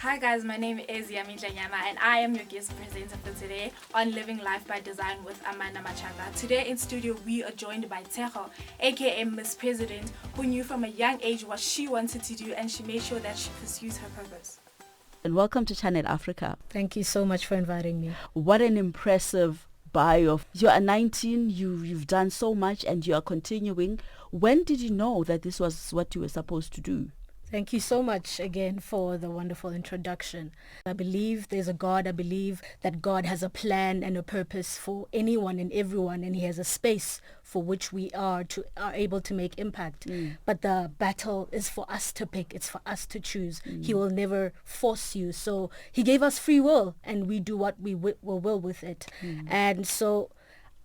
Hi guys, my name is Yamindla Nyama and I am your guest presenter for today on Living Life by Design with Amanda Matshaka. Today in studio we are joined by Tshegofatso, aka Miss President, who knew from a young age what she wanted to do and she made sure that she pursues her purpose. And welcome to Channel Africa. Thank you so much for inviting me. What an impressive bio. You are 19, you've done so much and you are continuing. When did you know that this was what you were supposed to do? Thank you so much again for the wonderful introduction. I believe there's a God. I believe that God has a plan and a purpose for anyone and everyone, and he has a space for which we are able to make impact. But the battle is for us to pick. It's for us to choose. He will never force you. So he gave us free will and we do what we will with it. And so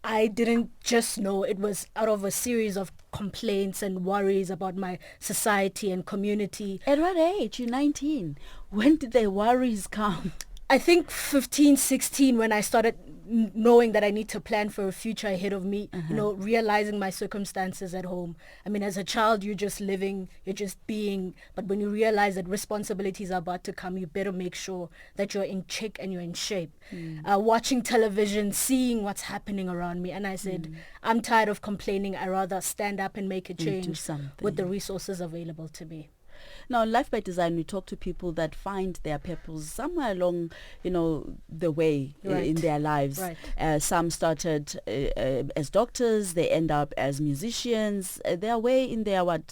I didn't just know. It was out of a series of complaints and worries about my society and community. At what age? You're 19. When did the worries come? I think 15, 16 when I started knowing that I need to plan for a future ahead of me, realizing my circumstances at home. I mean, as a child, you're just living, you're just being. But when you realize that responsibilities are about to come, you better make sure that you're in check and you're in shape. Watching television, seeing what's happening around me. And I said, I'm tired of complaining. I rather stand up and make a change with the resources available to me. Now, in Life by Design, we talk to people that find their purpose somewhere along, the way in their lives. Right. Some started as doctors, they end up as musicians. They're way in their, late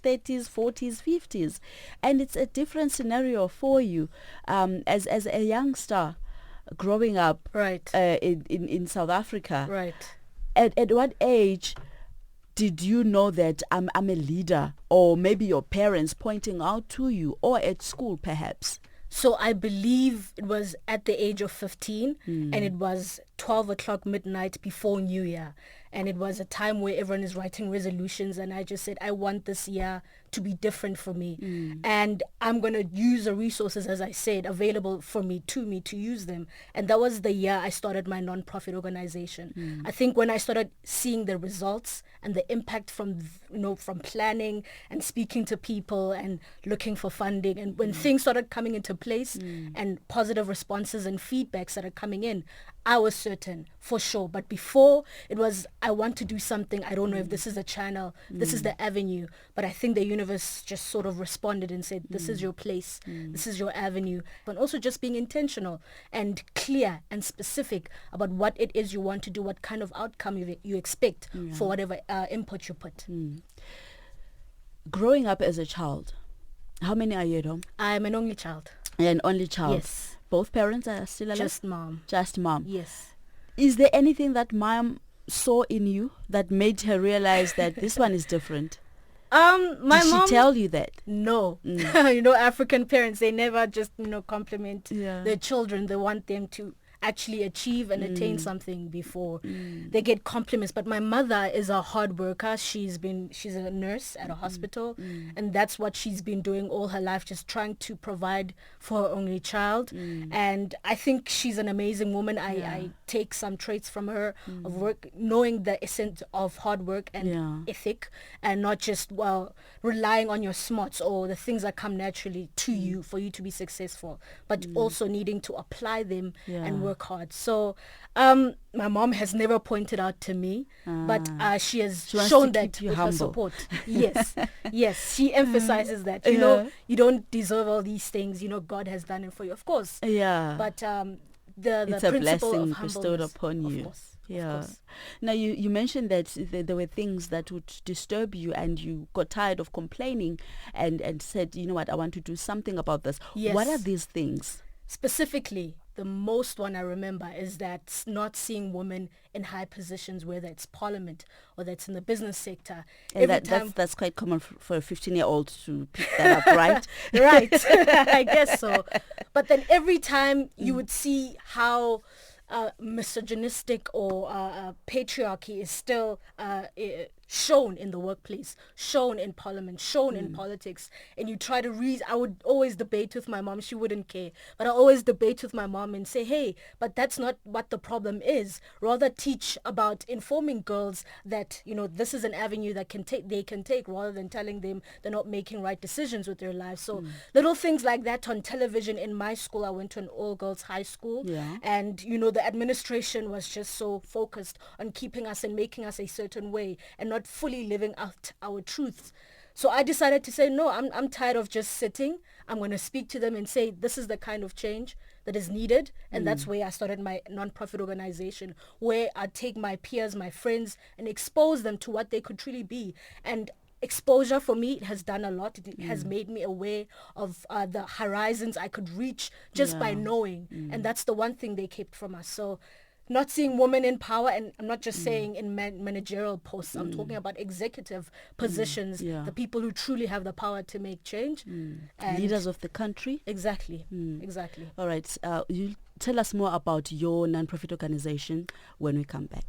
30s, 40s, 50s. And it's a different scenario for you as a youngster growing up in South Africa. Right. At what age did you know that I'm a leader, or maybe your parents pointing out to you, or at school perhaps? So I believe it was at the age of 15 and it was 12 o'clock midnight before New Year. And it was a time where everyone is writing resolutions and I just said, I want this year to be different for me. And I'm going to use the resources, as I said, available for me to use them. And that was the year I started my nonprofit organization. I think when I started seeing the results and the impact from planning and speaking to people and looking for funding, and when things started coming into place and positive responses and feedbacks that are coming in, I was certain for sure. But before, it was, I want to do something. I don't know if this is a channel, this is the avenue. But I think the universe just sort of responded and said, this is your place, this is your avenue. But also just being intentional and clear and specific about what it is you want to do, what kind of outcome you expect for whatever input you put. Growing up as a child, how many are you at home? I'm an only child. You're an only child? Yes. Both parents are still alive? Just mom. Just mom. Yes. Is there anything that mom saw in you that made her realize that this one is different? My Did mom she tell you that? No. African parents, they never just compliment their children. They want them to actually achieve and attain something before they get compliments. But my mother is a hard worker. She's a nurse at a hospital, and that's what she's been doing all her life, just trying to provide for her only child. And I think she's an amazing woman. I take some traits from her of work, knowing the essence of hard work and ethic, and not just relying on your smarts or the things that come naturally to you for you to be successful, but also needing to apply them and work hard. So my mom has never pointed out to me, but she has shown that with her support. Yes, she emphasizes that you don't deserve all these things. God has done it for you, of course. But the it's a blessing of bestowed upon you. Of course. Now you mentioned that there were things that would disturb you and you got tired of complaining and said, you know what, I want to do something about this. Yes. What are these things? Specifically, the most one I remember is that not seeing women in high positions, whether it's parliament or that's in the business sector. That's quite common for a 15-year-old to pick that up, right? Right, I guess so. But then every time you would see how misogynistic or patriarchy is still shown in the workplace, shown in parliament, shown in politics, and you try to I would always debate with my mom. She wouldn't care, but I always debate with my mom and say, hey, but that's not what the problem is. Rather teach about informing girls that, this is an avenue that they can take, rather than telling them they're not making right decisions with their lives. So little things like that on television. In my school, I went to an all-girls high school, and the administration was just so focused on keeping us and making us a certain way and not fully living out our truths. So I decided to say, no, I'm tired of just sitting. I'm going to speak to them and say, this is the kind of change that is needed. And that's where I started my nonprofit organization, where I take my peers, my friends, and expose them to what they could truly be. And exposure for me, it has done a lot. It has made me aware of the horizons I could reach just by knowing. And that's the one thing they kept from us. So not seeing women in power, and I'm not just saying in managerial posts, I'm talking about executive positions, the people who truly have the power to make change. And leaders of the country. Exactly. All right, you tell us more about your non-profit organization when we come back.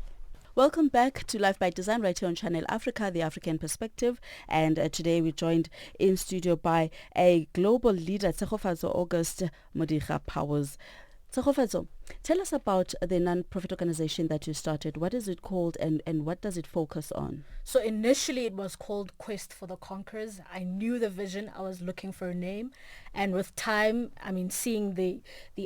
Welcome back to Life by Design right here on Channel Africa, the African Perspective. And today we're joined in studio by a global leader, Tshegofatso Modiga Powers. Tshegofatso, tell us about the non-profit organization that you started. What is it called, and what does it focus on? So initially it was called Quest for the Conquerors. I knew the vision. I was looking for a name. And with time, seeing the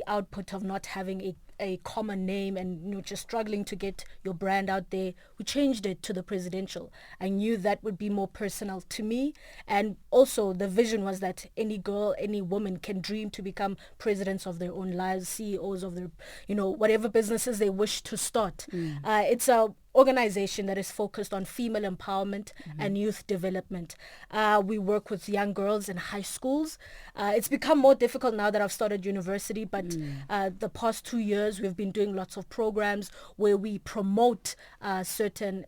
output of not having a common name and just struggling to get your brand out there, we changed it to the presidential. I knew that would be more personal to me, and also the vision was that any girl, any woman can dream to become presidents of their own lives, CEOs of their whatever businesses they wish to start. It's a organization that is focused on female empowerment and youth development. We work with young girls in high schools. It's become more difficult now that I've started university, but the past 2 years we've been doing lots of programs where we promote certain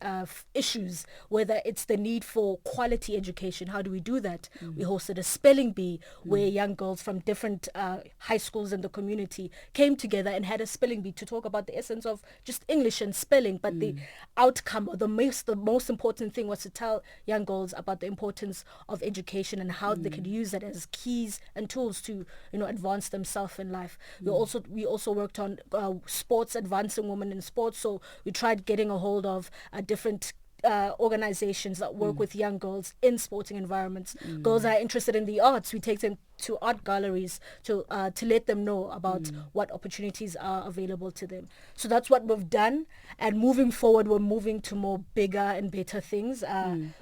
issues, whether it's the need for quality education. How do we do that? We hosted a spelling bee where young girls from different high schools in the community came together and had a spelling bee to talk about the essence of just English and spelling, but the outcome, or the most important thing, was to tell young girls about the importance of education and how they could use that as keys and tools to advance themselves in life. We also worked on sports, advancing women in sports. So we tried getting a hold of different organizations that work with young girls in sporting environments. Girls that are interested in the arts, we take them to art galleries to let them know about what opportunities are available to them. So that's what we've done. And moving forward, we're moving to more bigger and better things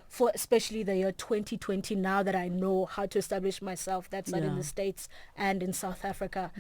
for especially the year 2020, now that I know how to establish myself. That's not in the States and in South Africa.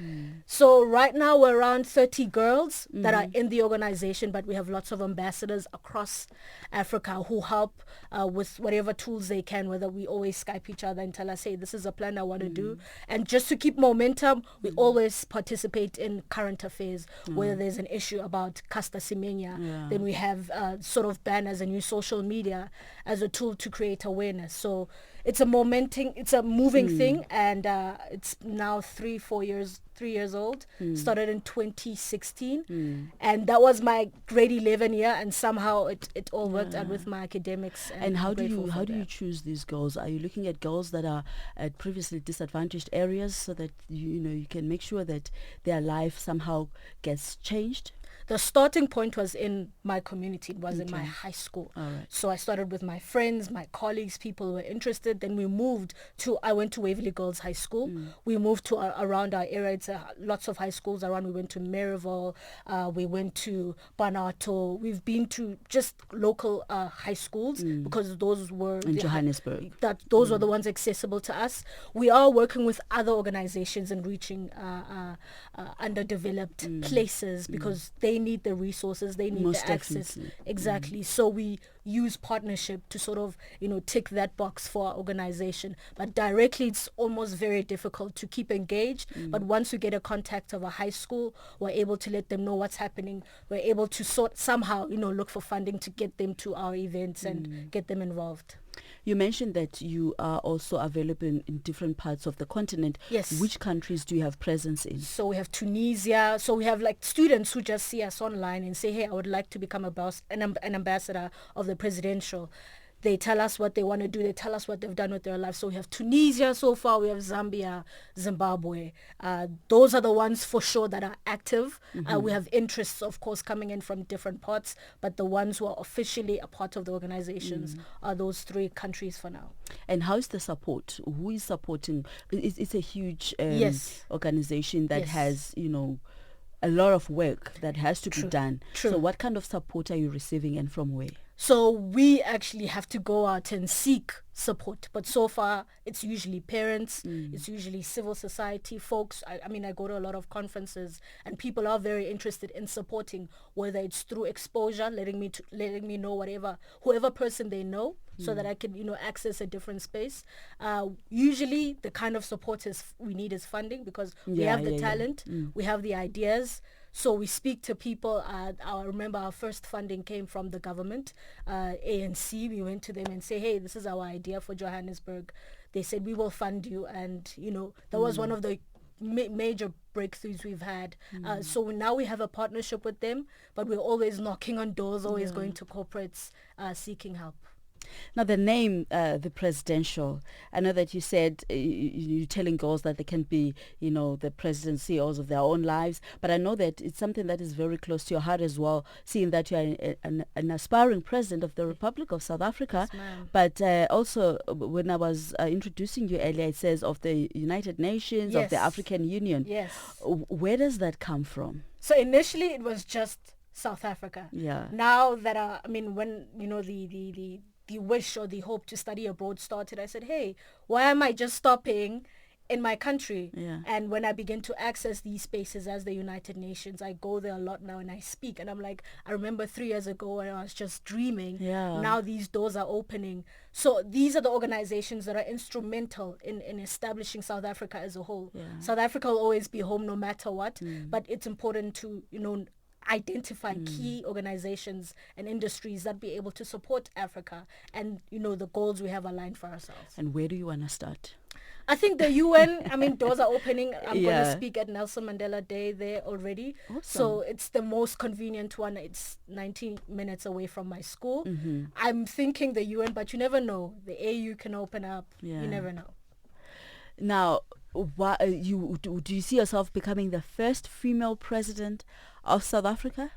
So right now we're around 30 girls that are in the organization, but we have lots of ambassadors across Africa who help with whatever tools they can, whether we always Skype each other and tell us, hey, this is a plan I want to do. And just to keep momentum, we always participate in current affairs, whether there's an issue about Caster Semenya, then we have sort of banners and use social media as a tool to create awareness. So it's a moving thing, and it's now 3 years old. Started in 2016, and that was my grade 11 year, and somehow it all worked out with my academics. And how do you choose these girls? Are you looking at girls that are at previously disadvantaged areas so that you can make sure that their life somehow gets changed? The starting point was in my community. It was in my high school. So I started with my friends, my colleagues, people who were interested. Then I went to Waverley Girls High School. We moved to around our area. It's lots of high schools around. We went to Maryville. We went to Banato. We've been to just local high schools because those were in Johannesburg. Those were the ones accessible to us. We are working with other organizations and reaching underdeveloped places because they need the resources, they need the access. Exactly. So we use partnership to sort of tick that box for our organization, but directly it's almost very difficult to keep engaged. But once we get a contact of a high school, we're able to let them know what's happening. We're able to somehow look for funding to get them to our events and get them involved. You mentioned that you are also available in different parts of the continent. Yes. Which countries do you have presence in? So we have Tunisia. So we have like students who just see us online and say, hey, I would like to become an ambassador of the presidential. They tell us what they want to do. They tell us what they've done with their lives. So we have Tunisia so far. We have Zambia, Zimbabwe. Those are the ones for sure that are active. We have interests, of course, coming in from different parts. But the ones who are officially a part of the organizations are those 3 countries for now. And how is the support? Who is supporting? It's a huge Yes. organization that Yes. has, a lot of work that has to be True. done. True. So what kind of support are you receiving and from where? So we actually have to go out and seek support. But so far, it's usually parents, it's usually civil society folks. I mean, I go to a lot of conferences and people are very interested in supporting, whether it's through exposure, letting me know whoever person they know, so that I can, access a different space. Usually, the kind of support we need is funding, because we have the talent, we have the ideas. So we speak to people. I remember our first funding came from the government, ANC. We went to them and say, hey, this is our idea for Johannesburg. They said, we will fund you. And, that was one of the major breakthroughs we've had. So now we have a partnership with them, but we're always knocking on doors, always going to corporates, seeking help. Now, the name, the presidential, I know that you said you're telling girls that they can be, the president, CEOs of their own lives, but I know that it's something that is very close to your heart as well, seeing that you are an aspiring president of the Republic of South Africa. Yes, but also, when I was introducing you earlier, it says of the United Nations, of the Yes. African Union. Yes. Where does that come from? So initially it was just South Africa. Yeah. Now that, when, the wish or the hope to study abroad started, I said, hey, why am I just stopping in my country? Yeah. And when I begin to access these spaces as the United Nations, I go there a lot now and I speak. And I'm like, I remember 3 years ago when I was just dreaming. Yeah. Now these doors are opening. So these are the organizations that are instrumental in establishing South Africa as a whole. Yeah. South Africa will always be home no matter what. But it's important to, identify key organizations and industries that be able to support Africa and, the goals we have aligned for ourselves. And where do you want to start? I think the UN, doors are opening. I'm going Yeah. to speak at Nelson Mandela Day there already. Awesome. So it's the most convenient one. It's 19 minutes away from my school. I'm thinking the UN, but you never know. The AU can open up. Yeah. You never know. Now, do you see yourself becoming the first female president of South Africa?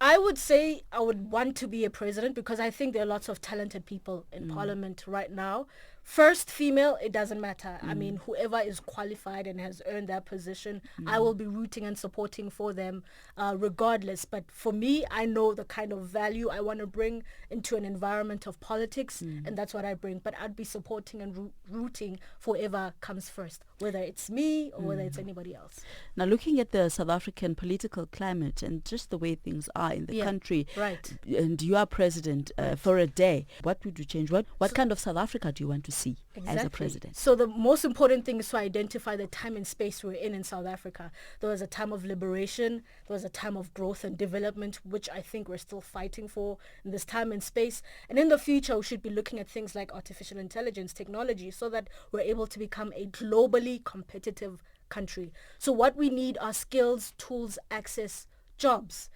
I would say I would want to be a president because I think there are lots of talented people in parliament right now. First female, it doesn't matter. I mean, whoever is qualified and has earned that position, I will be rooting and supporting for them regardless. But for me, I know the kind of value I want to bring into an environment of politics, and that's what I bring. But I'd be supporting and rooting for whoever comes first, whether it's me or whether it's anybody else. Now, looking at the South African political climate and just the way things are in the country, Right. and you are president for a day, what would you change? What kind of South Africa do you want to see as a president? So the most important thing is to identify the time and space we're in South Africa. There was a time of liberation. There was a time of growth and development, which I think we're still fighting for in this time and space. And in the future, we should be looking at things like artificial intelligence, technology, so that we're able to become a globally competitive country. So what we need are skills, tools, access, jobs.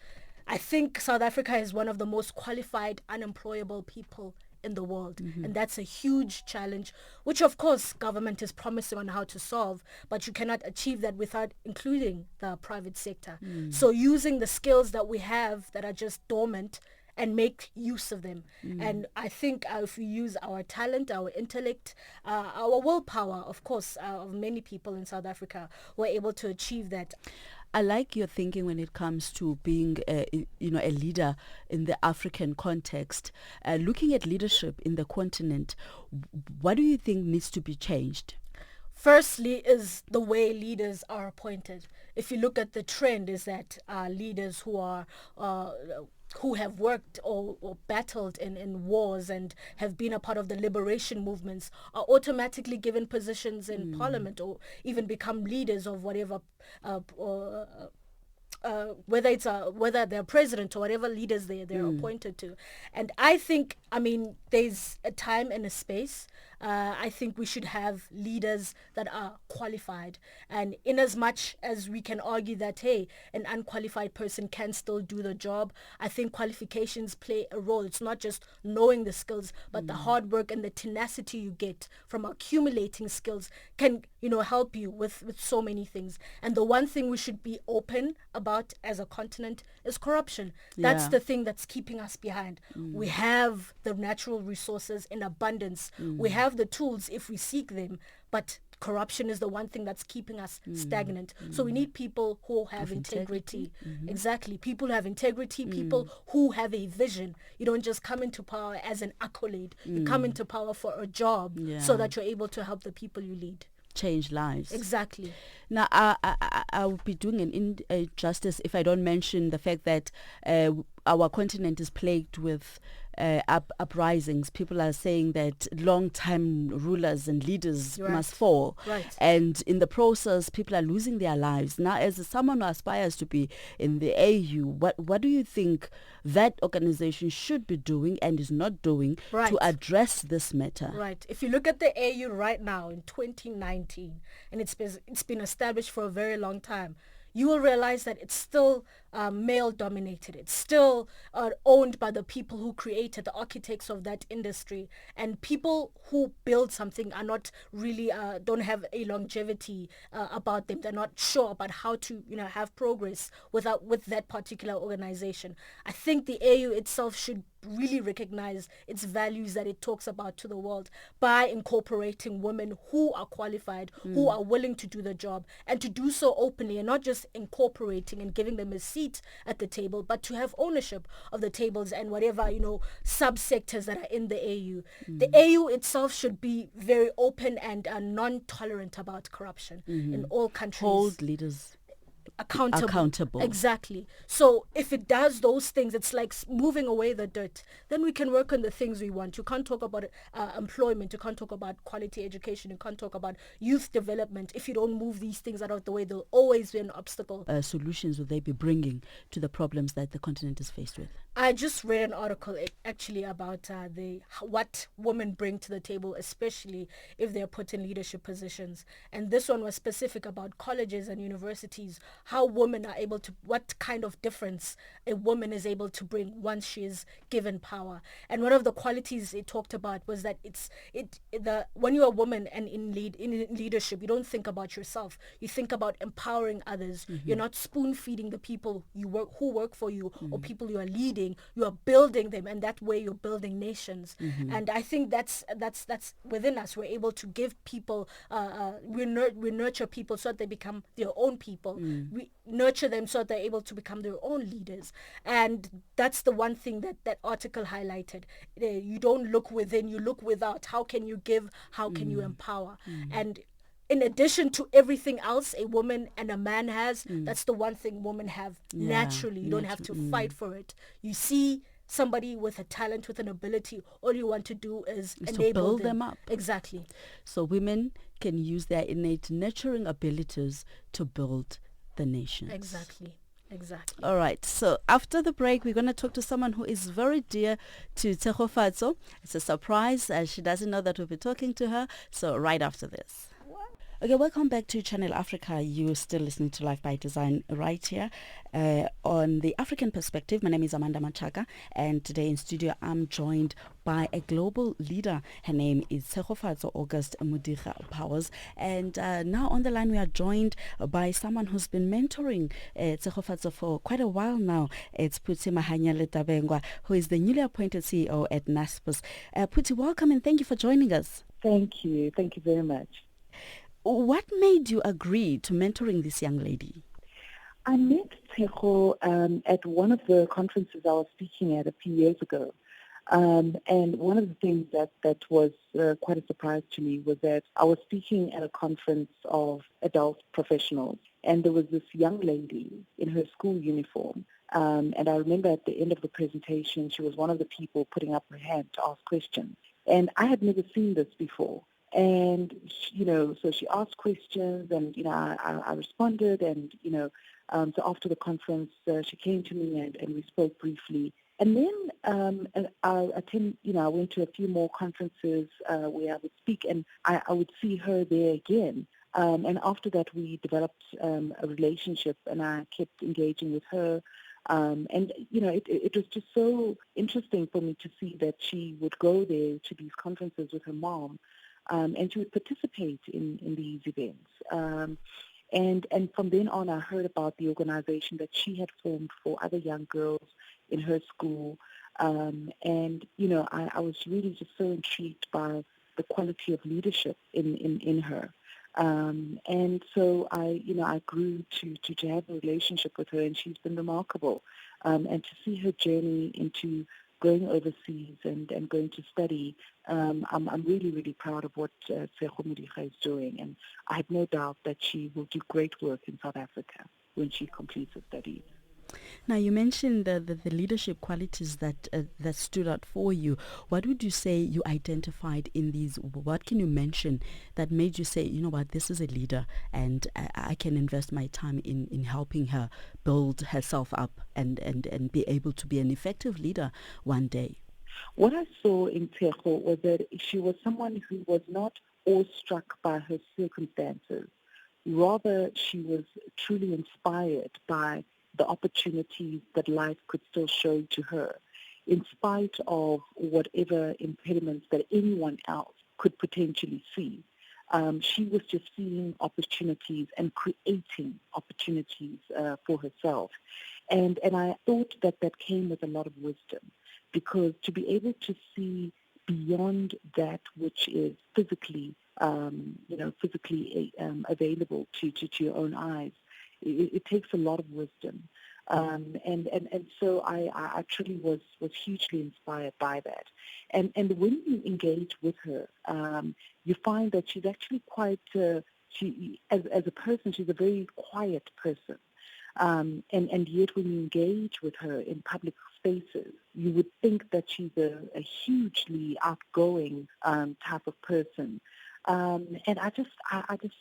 I think South Africa is one of the most qualified, unemployable people in the world. And that's a huge challenge, which of course government is promising on how to solve, but you cannot achieve that without including the private sector. So using the skills that we have that are just dormant and make use of them. And I think if we use our talent, our intellect, our willpower, of course, of many people in South Africa, we're able to achieve that. I like your thinking when it comes to being, a leader in the African context. Looking at leadership in the continent, what do you think needs to be changed? Firstly is the way leaders are appointed. If you look at the trend, is that leaders who have worked or battled in wars and have been a part of the liberation movements are automatically given positions in parliament or even become leaders of whatever whether they're president or whatever leaders they're appointed to. And I think, I mean, there's a time and a space. I think we should have leaders that are qualified. And in as much as we can argue that, hey, an unqualified person can still do the job, I think qualifications play a role. It's not just knowing the skills, but the hard work and the tenacity you get from accumulating skills can, help you with so many things. And the one thing we should be open about as a continent is corruption. That's the thing that's keeping us behind. We have the natural resources in abundance. We have the tools if we seek them, but corruption is the one thing that's keeping us stagnant. So we need people who have integrity. Exactly. People who have integrity, people who have a vision. You don't just come into power as an accolade. You come into power for a job so that you're able to help the people you lead. Change lives. Exactly. Now, I would be doing an injustice if I don't mention the fact that our continent is plagued with uprisings. People are saying that long-time rulers and leaders must fall. Right. And in the process, people are losing their lives. Now, as someone who aspires to be in the AU, what do you think that organization should be doing and is not doing to address this matter? Right. If you look at the AU right now in 2019, and it's been established for a very long time, you will realize that it's still male-dominated. It's still owned by the people who created, the architects of that industry. And people who build something are not really, don't have a longevity about them. They're not sure about how to, have progress with that particular organization. I think the AU itself should really recognize its values that it talks about to the world by incorporating women who are qualified, who are willing to do the job, and to do so openly, and not just incorporating and giving them a seat at the table, but to have ownership of the tables and whatever, subsectors that are in the AU. The AU itself should be very open and non-tolerant about corruption in all countries. Hold leaders accountable. Exactly. So if it does those things, it's like moving away the dirt. Then we can work on the things we want. You can't talk about employment. You can't talk about quality education. You can't talk about youth development. If you don't move these things out of the way, there'll always be an obstacle. Solutions would they be bringing to the problems that the continent is faced with? I just read an article actually about what women bring to the table, especially if they're put in leadership positions. And this one was specific about colleges and universities, how women are able to, what kind of difference a woman is able to bring once she is given power. And one of the qualities it talked about was that when you're a woman and in leadership, you don't think about yourself. You think about empowering others. You're not spoon feeding the people who work for you or people you are leading. You are building them, and that way you're building nations. And I think that's within us. We're able to give people, we nurture people so that they become their own people. We nurture them so that they're able to become their own leaders. And that's the one thing that article highlighted. You don't look within, you look without. How can you give? How can you empower? And in addition to everything else a woman and a man has, that's the one thing women have naturally. You don't have to fight for it. You see somebody with a talent, with an ability, all you want to do is enable to build them up. Exactly. So women can use their innate nurturing abilities to build the nation. Exactly. All right. So after the break, we're going to talk to someone who is very dear to Tshegofatso. It's a surprise. She doesn't know that we'll be talking to her. So right after this. Okay, welcome back to Channel Africa. You're still listening to Life by Design right here on the African Perspective. My name is Amanda Matshaka, and today in studio I'm joined by a global leader. Her name is Tshegofatso Modiga Powers. And now on the line we are joined by someone who's been mentoring Tshegofatso for quite a while now. It's Phuthi Mahanyele-Tabengwa, who is the newly appointed CEO at NASPOS. Phuthi, welcome and thank you for joining us. Thank you. Thank you very much. What made you agree to mentoring this young lady? I met Tshego at one of the conferences I was speaking at a few years ago. And one of the things that was quite a surprise to me was that I was speaking at a conference of adult professionals, and there was this young lady in her school uniform. And I remember at the end of the presentation, she was one of the people putting up her hand to ask questions. And I had never seen this before. And, so she asked questions and, I responded and, so after the conference, she came to me and we spoke briefly. And then I went to a few more conferences where I would speak and I would see her there again. And after that, we developed a relationship and I kept engaging with her. It was just so interesting for me to see that she would go there to these conferences with her mom, and she would participate in these events. And from then on, I heard about the organization that she had formed for other young girls in her school. I was really just so intrigued by the quality of leadership in her. And so I grew to have a relationship with her, and she's been remarkable. And to see her journey into going overseas and going to study, I'm really, really proud of what Tshegofatso Modiga is doing. And I have no doubt that she will do great work in South Africa when she completes her studies. Now, you mentioned the leadership qualities that stood out for you. What would you say you identified in these? What can you mention that made you say, you know what, this is a leader and I can invest my time in helping her build herself up and be able to be an effective leader one day? What I saw in Tshegofatso was that she was someone who was not awestruck by her circumstances. Rather, she was truly inspired by the opportunities that life could still show to her, in spite of whatever impediments that anyone else could potentially see. She was just seeing opportunities and creating opportunities for herself. And I thought that came with a lot of wisdom, because to be able to see beyond that which is physically available to your own eyes, it takes a lot of wisdom. And so I truly was hugely inspired by that. And when you engage with her, you find that she's actually quite, as a person, she's a very quiet person. And yet when you engage with her in public spaces, you would think that she's a hugely outgoing type of person. And I just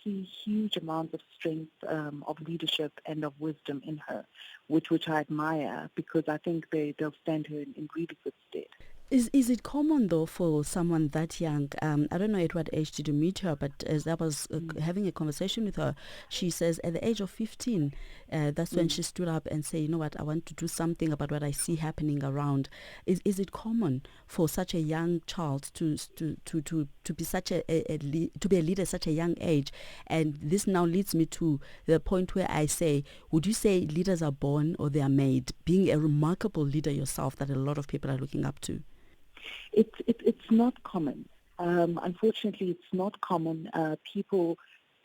see huge amounts of strength, of leadership and of wisdom in her, which I admire, because I think they'll stand her in really good stead. Is it common, though, for someone that young? I don't know at what age did you meet her, but as I was having a conversation with her, she says at the age of 15, that's when she stood up and said, you know what, I want to do something about what I see happening around. Is it common for such a young child to be such to be a leader at such a young age? And this now leads me to the point where I say, would you say leaders are born or they are made? Being a remarkable leader yourself that a lot of people are looking up to. It's not common. Unfortunately, it's not common. People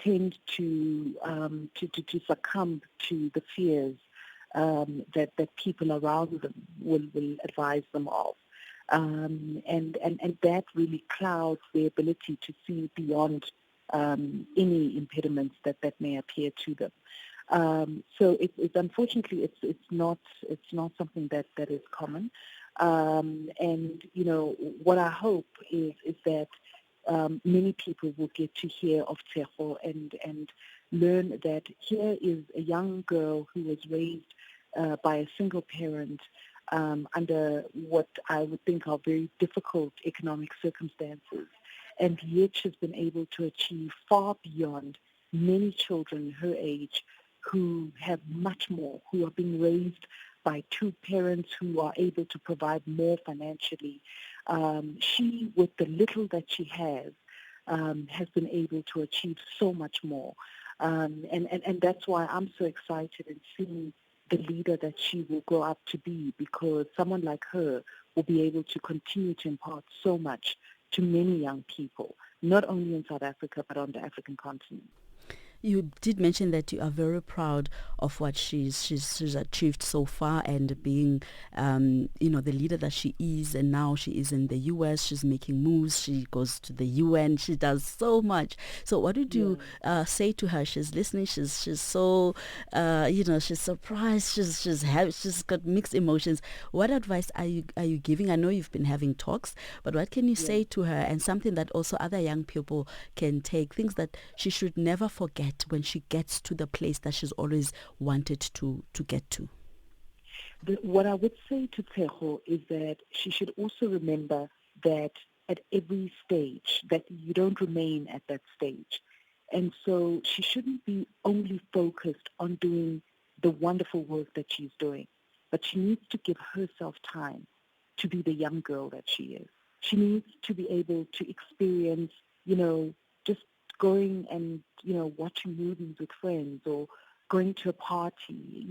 tend to succumb to the fears that people around them will advise them of, and that really clouds their ability to see beyond any impediments that may appear to them. So it's unfortunately it's not something that is common. And what I hope is that many people will get to hear of Tshegofatso and learn that here is a young girl who was raised by a single parent under what I would think are very difficult economic circumstances, and yet she's been able to achieve far beyond many children her age who have much more, who are being raised by two parents who are able to provide more financially. She, with the little that she has been able to achieve so much more. And that's why I'm so excited in seeing the leader that she will grow up to be, because someone like her will be able to continue to impart so much to many young people, not only in South Africa, but on the African continent. You did mention that you are very proud of what she's achieved so far, and being, the leader that she is, and now she is in the U.S. She's making moves. She goes to the UN. She does so much. So, what did you say to her? She's listening. She's so, she's surprised. She's got mixed emotions. What advice are you giving? I know you've been having talks, but what can you say to her, and something that also other young people can take, things that she should never forget when she gets to the place that she's always wanted to get to? What I would say to Tshegofatso is that she should also remember that at every stage, that you don't remain at that stage. And so she shouldn't be only focused on doing the wonderful work that she's doing, but she needs to give herself time to be the young girl that she is. She needs to be able to experience, just going and, watching movies with friends or going to a party.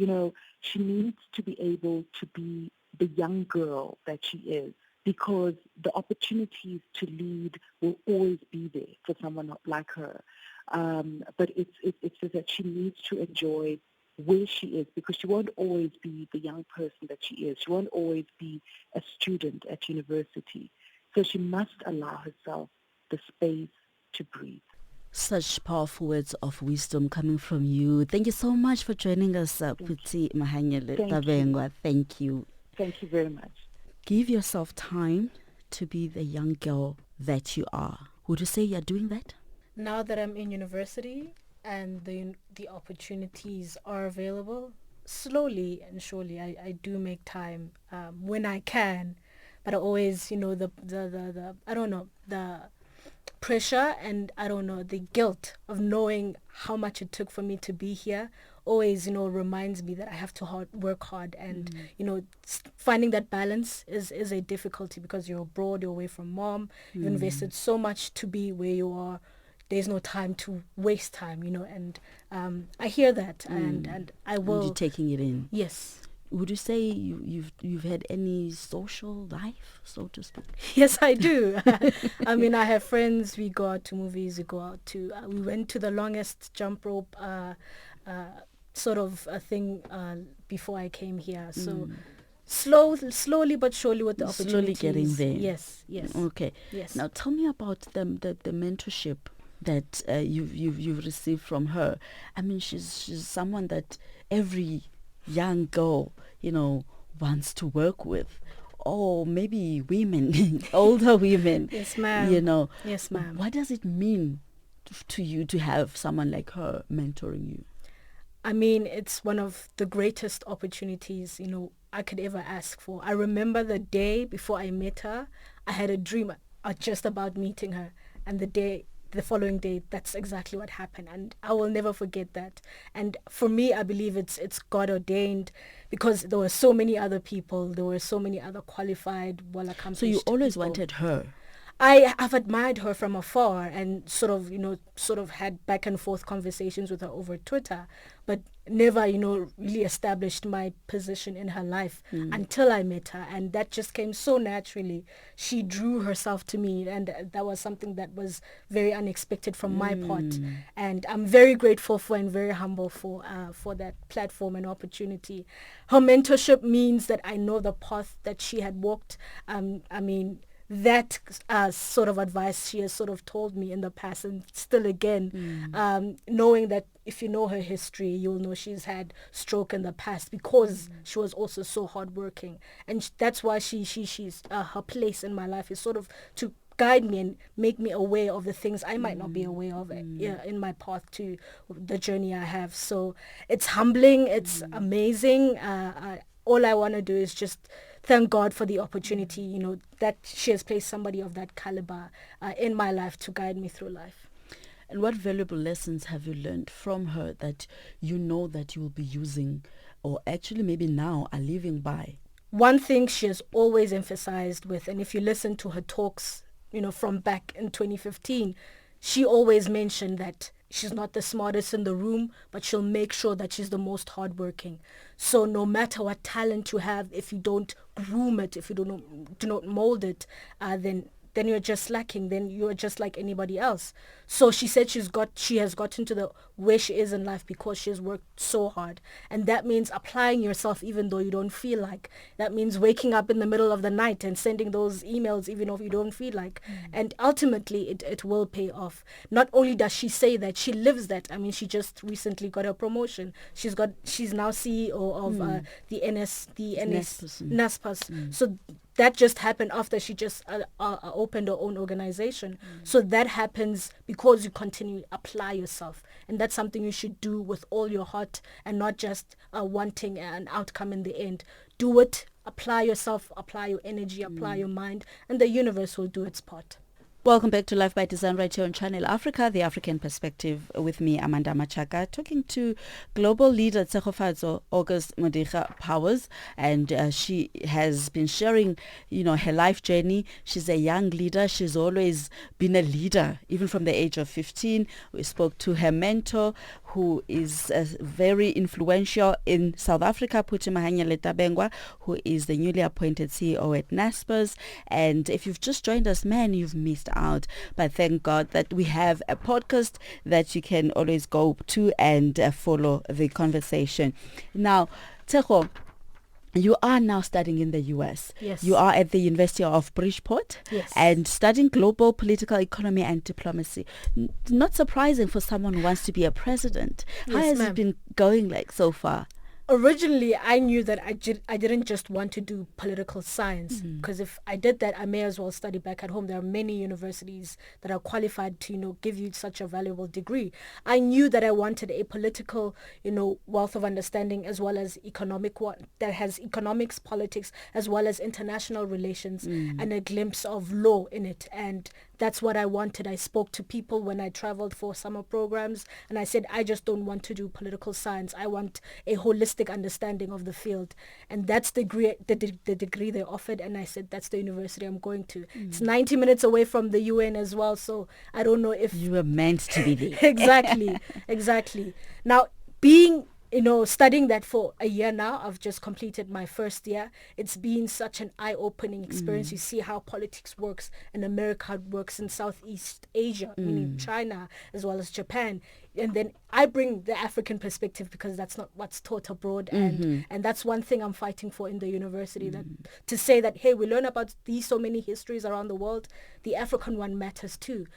She needs to be able to be the young girl that she is, because the opportunities to lead will always be there for someone like her. But it's just that she needs to enjoy where she is, because she won't always be the young person that she is. She won't always be a student at university. So she must allow herself the space to breathe. Such powerful words of wisdom coming from you. Thank you so much for joining us, Putsi Mahanyele Tabengwa. Thank you. Thank you very much. Give yourself time to be the young girl that you are. Would you say you're doing that? Now that I'm in university and the opportunities are available, slowly and surely I do make time when I can. But I always, the pressure and the guilt of knowing how much it took for me to be here always, reminds me that I have to work hard, and, finding that balance is a difficulty, because you're abroad, you're away from mom, you've invested so much to be where you are. There's no time to waste time, and I hear that, and I will. And you're taking it in. Yes. Would you say you've had any social life, so to speak? Yes, I do. I mean, I have friends. We go out to movies. We go out to. We went to the longest jump rope sort of a thing before I came here. So slowly but surely, with the opportunities. Slowly getting there. Yes. Okay. Yes. Now tell me about the mentorship that you've received from her. I mean, she's someone that every young girl, wants to work with, or maybe women, older women. Yes, ma'am. Yes, ma'am. What does it mean to you to have someone like her mentoring you? I mean, it's one of the greatest opportunities, I could ever ask for. I remember the day before I met her, I had a dream just about meeting her, and the following day, that's exactly what happened, and I will never forget that. And for me, I believe it's God ordained, because there were so many other people, there were so many other qualified, well accomplished. So you always people. wanted her? I've admired her from afar, and sort of had back and forth conversations with her over Twitter, but never, really established my position in her life until I met her. And that just came so naturally. She drew herself to me, and that was something that was very unexpected from my part. And I'm very grateful for and very humble for that platform and opportunity. Her mentorship means that I know the path that she had walked. That sort of advice she has sort of told me in the past, and still again, knowing that if you know her history, you'll know she's had stroke in the past, because she was also so hardworking, and that's why she's her place in my life is sort of to guide me and make me aware of the things I might not be aware of in my path to the journey I have. So it's humbling, it's amazing. All I want to do is just thank God for the opportunity, that she has placed somebody of that caliber in my life to guide me through life. And what valuable lessons have you learned from her that you know that you will be using, or actually maybe now are living by? One thing she has always emphasized with, and if you listen to her talks, from back in 2015, she always mentioned that she's not the smartest in the room, but she'll make sure that she's the most hardworking. So no matter what talent you have, if you don't groom it, if you do not mold it, then then you're just lacking. Then you're just like anybody else. So she said she has gotten to the where she is in life because she has worked so hard. And that means applying yourself even though you don't feel like. That means waking up in the middle of the night and sending those emails even if you don't feel like. And ultimately it will pay off. Not only does she say that, she lives that. I mean, she just recently got a promotion. She's now CEO of the NASPAS. So that just happened after she just opened her own organization. So that happens because you continue to apply yourself. And that's something you should do with all your heart and not just wanting an outcome in the end. Do it, apply yourself, apply your energy, apply your mind, and the universe will do its part. Welcome back to Life by Design right here on Channel Africa, the African Perspective, with me, Amanda Matshaka, talking to global leader Tshegofatso Modiga Powers, and she has been sharing, her life journey. She's a young leader. She's always been a leader, even from the age of 15. We spoke to her mentor, who is very influential in South Africa, Phuthi Mahanyele, who is the newly appointed CEO at NASPAS. And if you've just joined us, man, you've missed out. But thank God that we have a podcast that you can always go to and follow the conversation. Now, Tshegofatso, you are now studying in the US. Yes. You are at the University of Bridgeport. Yes. And studying global political economy and diplomacy. Not surprising for someone who wants to be a president. How Yes, has ma'am. it been going like so far? Originally, I knew that I didn't just want to do political science, because if I did that, I may as well study back at home. There are many universities that are qualified to, give you such a valuable degree. I knew that I wanted a political, wealth of understanding, as well as economic one that has economics, politics, as well as international relations, and a glimpse of law in it. And that's what I wanted. I spoke to people when I traveled for summer programs, and I said, I just don't want to do political science. I want a holistic understanding of the field. And that's the degree they offered, and I said, that's the university I'm going to. It's 90 minutes away from the UN as well, so I don't know if... You were meant to be there. Exactly. Now, being... studying that for a year now, I've just completed my first year. It's been such an eye-opening experience. You see how politics works in America, works in Southeast Asia, meaning China, as well as Japan. And then I bring the African perspective because that's not what's taught abroad. And that's one thing I'm fighting for in the university, that to say that, hey, we learn about these so many histories around the world. The African one matters too.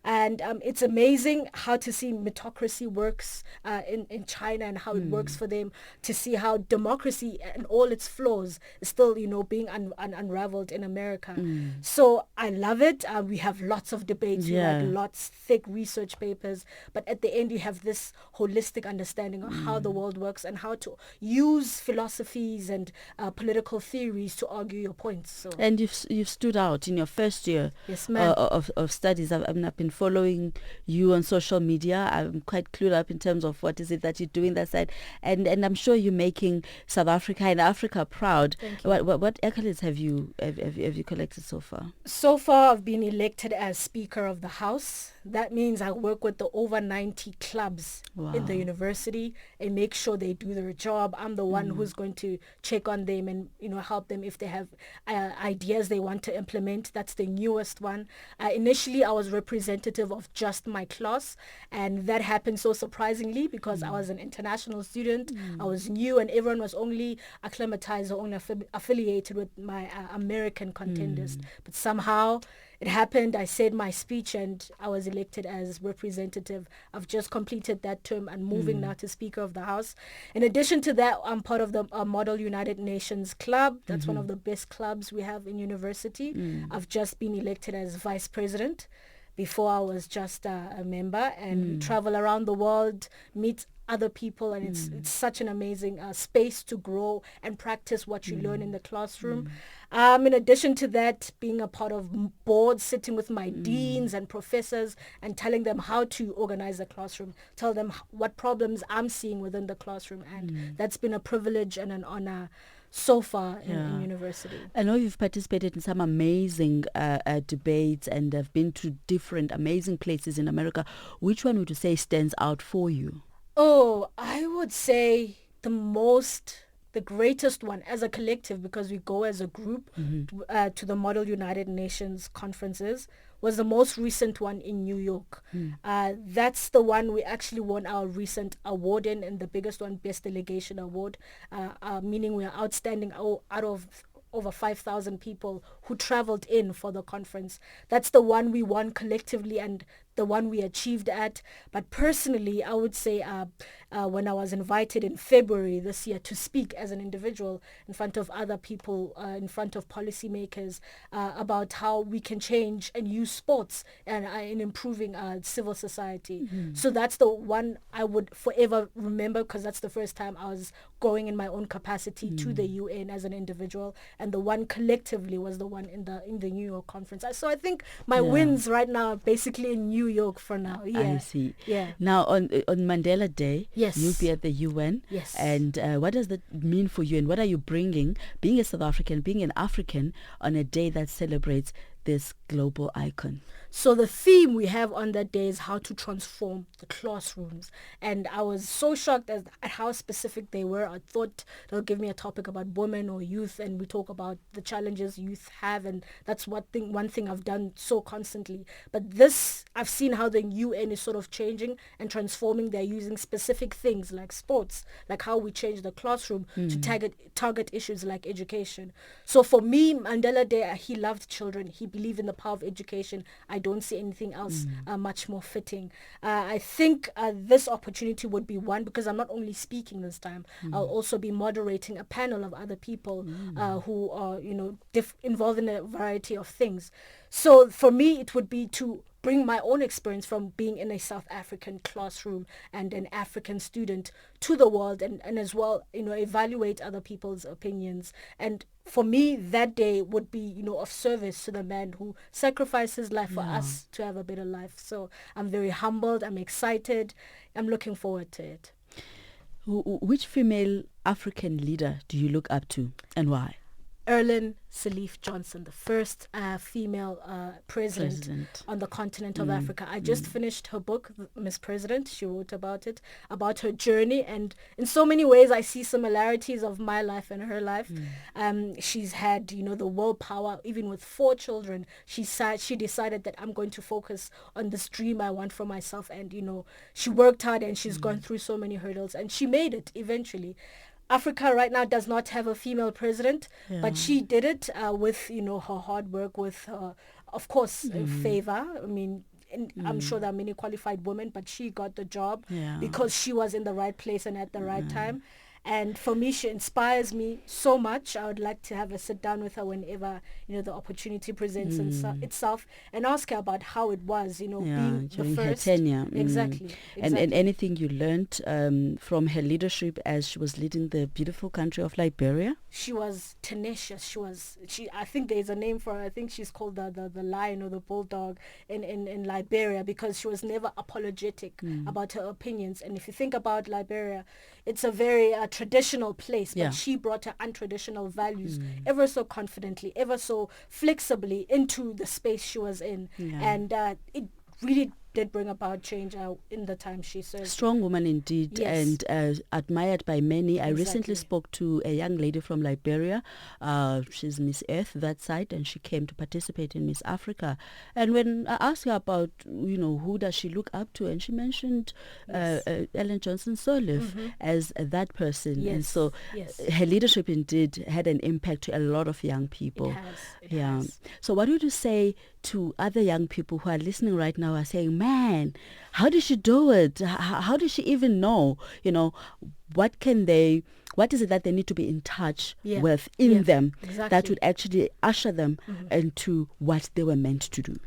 And it's amazing how to see meritocracy works in China and how it works for them, to see how democracy and all its flaws is still, being unraveled in America. So I love it. We have lots of debates, we have lots thick research papers, but at the end you have this holistic understanding of how the world works and how to use philosophies and political theories to argue your points. So. And you've stood out in your first year Yes, ma'am. of studies. I've been following you on social media. I'm quite clued up in terms of what is it that you're doing that side, and I'm sure you're making South Africa and Africa proud. Thank you. What accolades have you collected so far? So far, I've been elected as Speaker of the House. That means I work with the over 90 clubs in the university and make sure they do their job. I'm the one who's going to check on them and help them if they have ideas they want to implement. That's the newest one. Initially, I was representative of just my class, and that happened so surprisingly because I was an international student. I was new, and everyone was only acclimatized or only affiliated with my American contenders. But somehow it happened. I said my speech and I was elected as representative. I've just completed that term and moving now to Speaker of the House. In addition to that, I'm part of the Model United Nations Club. That's one of the best clubs we have in university. I've just been elected as Vice President. Before I was just a member, and we travel around the world, meet other people, and it's such an amazing space to grow and practice what you learn in the classroom. In addition to that, being a part of boards, sitting with my deans and professors and telling them how to organize the classroom, tell them what problems I'm seeing within the classroom, and that's been a privilege and an honor so far in university. I know you've participated in some amazing debates and have been to different amazing places in America. Which one would you say stands out for you? Oh, I would say the most the greatest one as a collective, because we go as a group to the Model United Nations conferences, was the most recent one in New York. That's the one we actually won our recent award in, and the biggest one, Best Delegation Award, meaning we are outstanding out of over 5,000 people who traveled in for the conference. That's the one we won collectively and the one we achieved at. But personally, I would say when I was invited in February this year to speak as an individual in front of other people, in front of policymakers, about how we can change and use sports and in improving civil society. So that's the one I would forever remember, because that's the first time I was going in my own capacity to the UN as an individual, and the one collectively was the one in the New York conference. So I think my wins right now are basically in New York for now. I see. Yeah. Now on Mandela Day, Yes. you'll be at the UN. Yes. And what does that mean for you, and what are you bringing, being a South African, being an African, on a day that celebrates this global icon? So the theme we have on that day is how to transform the classrooms. And I was so shocked at how specific they were. I thought they'll give me a topic about women or youth, and we talk about the challenges youth have, and that's one thing I've done so constantly. But this, I've seen how the UN is sort of changing and transforming. They're using specific things like sports, like how we change the classroom to target issues like education. So for me, Mandela Day, he loved children. He believed in the power of education. I don't see anything else much more fitting. I think this opportunity would be one, because I'm not only speaking this time, I'll also be moderating a panel of other people who are, involved in a variety of things. So for me, it would be to bring my own experience from being in a South African classroom and an African student to the world, and as well, evaluate other people's opinions. And for me, that day would be, of service to the man who sacrificed his life for us to have a better life. So I'm very humbled. I'm excited. I'm looking forward to it. Which female African leader do you look up to, and why? Erlen Sirleaf Johnson, the first female president on the continent of Africa. I just finished her book, Miss President. She wrote about it, about her journey, and in so many ways I see similarities of my life and her life. She's had, the willpower, even with 4 children. She decided that I'm going to focus on this dream I want for myself, and she worked hard, and she's gone through so many hurdles, and she made it eventually. Africa right now does not have a female president, but she did it with, her hard work, with, of course, favor. I mean, I'm sure there are many qualified women, but she got the job because she was in the right place and at the right time. And for me, she inspires me so much. I would like to have a sit down with her whenever, the opportunity presents itself, and ask her about how it was, being the first. Her tenure. Exactly. And anything you learned from her leadership as she was leading the beautiful country of Liberia? She was tenacious. I think there's a name for her. I think she's called the lion or the bulldog in Liberia, because she was never apologetic about her opinions. And if you think about Liberia, it's a very traditional place, but she brought her untraditional values ever so confidently, ever so flexibly into the space she was in. And it really did bring about change in the time she served. Strong woman indeed, Yes. and admired by many. I recently Exactly. spoke to a young lady from Liberia. She's Miss Earth that side, and she came to participate in Miss Africa. And when I asked her about, who does she look up to, and she mentioned Ellen Johnson Sirleaf as that person. And so her leadership indeed had an impact to a lot of young people. It has. So what would you say to other young people who are listening right now, are saying, man, how did she do it? How did she even know? What is it that they need to be in touch with in them that would actually usher them into what they were meant to do?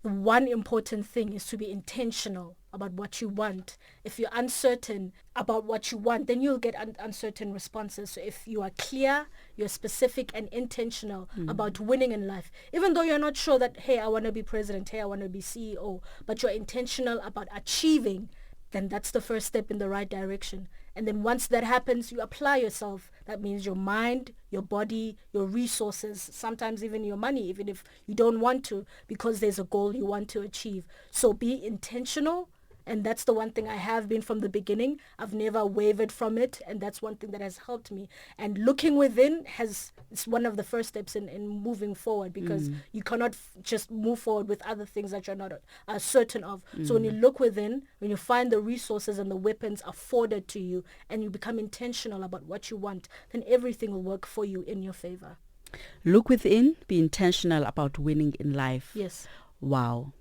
The one important thing is to be intentional about what you want. If you're uncertain about what you want, then you'll get uncertain responses. So if you are clear, you're specific and intentional about winning in life, even though you're not sure that, hey, I want to be president, hey, I want to be CEO, but you're intentional about achieving, then that's the first step in the right direction. And then once that happens, you apply yourself. That means your mind, your body, your resources, sometimes even your money, even if you don't want to, because there's a goal you want to achieve. So be intentional And that's the one thing I have been from the beginning. I've never wavered from it, and that's one thing that has helped me. And looking within it's one of the first steps in moving forward, because you cannot just move forward with other things that you're not certain of. So when you look within, when you find the resources and the weapons afforded to you, and you become intentional about what you want, then everything will work for you in your favor. Look within, be intentional about winning in life. Yes. Wow.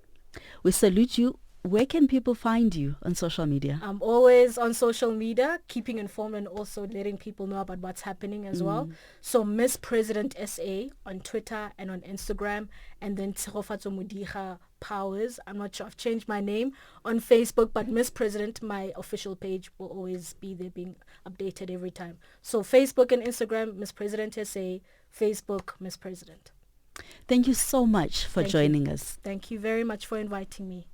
We salute you. Where can people find you on social media? I'm always on social media, keeping informed and also letting people know about what's happening as well. So Miss President SA on Twitter and on Instagram, and then Tshegofatso Modiga Powers. I'm not sure, I've changed my name on Facebook, but Miss President, my official page, will always be there being updated every time. So Facebook and Instagram, Miss President SA, Facebook, Miss President. Thank you so much for joining us. Thank you very much for inviting me.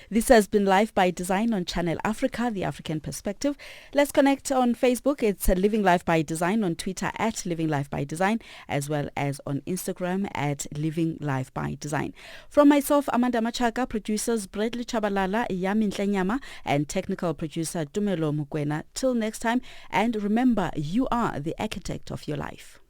This has been Life by Design on Channel Africa, the African Perspective. Let's connect on Facebook. It's Living Life by Design, on Twitter at Living Life by Design, as well as on Instagram at Living Life by Design. From myself, Amanda Matshaka, producers Bradley Chabalala, Yamin Tlenyama, and technical producer Dumelo Mukwena. Till next time, and remember, you are the architect of your life.